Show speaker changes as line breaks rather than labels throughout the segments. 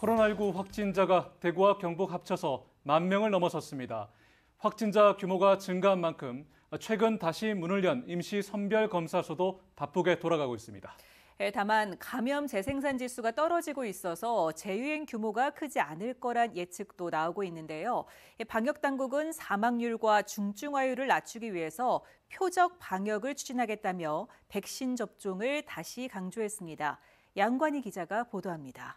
코로나19 확진자가 대구와 경북 합쳐서 10,000명을 넘어섰습니다. 확진자 규모가 증가한 만큼 최근 다시 문을 연 임시 선별검사소도 바쁘게 돌아가고 있습니다.
다만 감염 재생산 지수가 떨어지고 있어서 재유행 규모가 크지 않을 거란 예측도 나오고 있는데요. 방역 당국은 사망률과 중증화율을 낮추기 위해서 표적 방역을 추진하겠다며 백신 접종을 다시 강조했습니다. 양관희 기자가 보도합니다.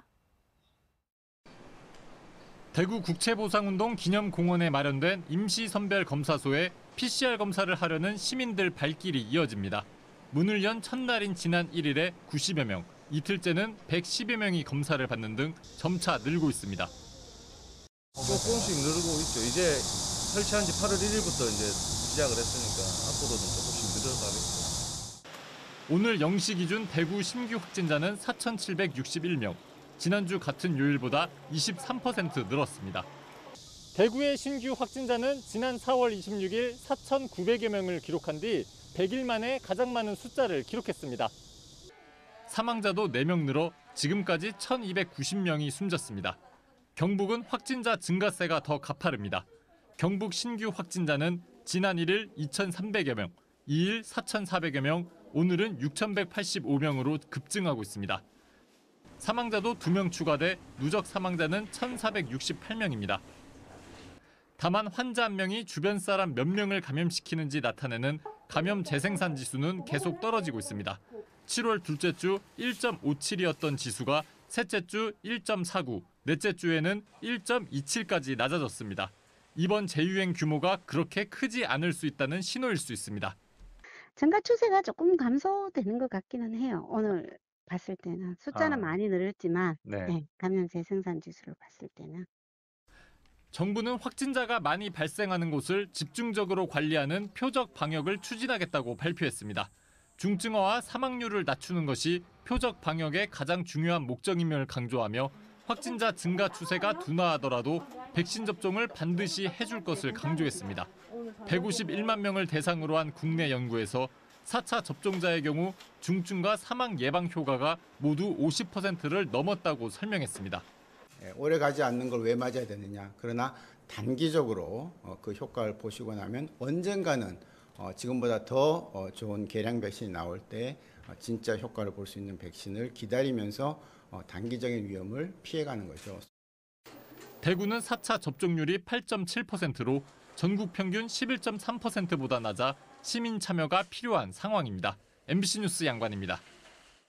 대구 국채보상운동 기념공원에 마련된 임시선별검사소에 PCR 검사를 하려는 시민들 발길이 이어집니다. 문을 연 첫날인 지난 1일에 90여 명, 이틀째는 110여 명이 검사를 받는 등 점차 늘고 있습니다.
조금씩 늘고 있죠. 이제 설치한 지 8월 1일부터 이제 시작을 했으니까 앞으로는 조금씩 늘어가겠죠.
오늘 0시 기준 대구 신규 확진자는 4,761명. 지난주 같은 요일보다 23% 늘었습니다. 대구의 신규 확진자는 지난 4월 26일 4,900여 명을 기록한 뒤 100일 만에 가장 많은 숫자를 기록했습니다. 사망자도 4명 늘어 지금까지 1,290명이 숨졌습니다. 경북은 확진자 증가세가 더 가파릅니다. 경북 신규 확진자는 지난 1일 2,300여 명, 2일 4,400여 명, 오늘은 6,185명으로 급증하고 있습니다. 사망자도 2명 추가돼 누적 사망자는 1,468명입니다. 다만 환자 1명이 주변 사람 몇 명을 감염시키는지 나타내는 감염 재생산 지수는 계속 떨어지고 있습니다. 7월 둘째 주 1.57이었던 지수가 셋째 주 1.49, 넷째 주에는 1.27까지 낮아졌습니다. 이번 재유행 규모가 그렇게 크지 않을 수 있다는 신호일 수 있습니다.
증가 추세가 조금 감소되는 것 같기는 해요. 오늘 봤을 때는 숫자는 많이 늘었지만 감염 재생산 지수를 봤을 때는.
정부는 확진자가 많이 발생하는 곳을 집중적으로 관리하는 표적 방역을 추진하겠다고 발표했습니다. 중증화와 사망률을 낮추는 것이 표적 방역의 가장 중요한 목적임을 강조하며 확진자 증가 추세가 둔화하더라도 백신 접종을 반드시 해줄 것을 강조했습니다. 151만 명을 대상으로 한 국내 연구에서 4차 접종자의 경우 중증과 사망 예방 효과가 모두 50%를 넘었다고 설명했습니다.
오래 가지 않는 걸 왜 맞아야 되느냐. 그러나 단기적으로 그 효과를 보시고 나면 언젠가는 지금보다 더 좋은 개량 백신이 나올 때 진짜 효과를 볼 수 있는 백신을 기다리면서 단기적인 위험을 피해가는 거죠.
대구는 4차 접종률이 8.7%로 전국 평균 11.3%보다 낮아 시민 참여가 필요한 상황입니다. MBC 뉴스 양관입니다.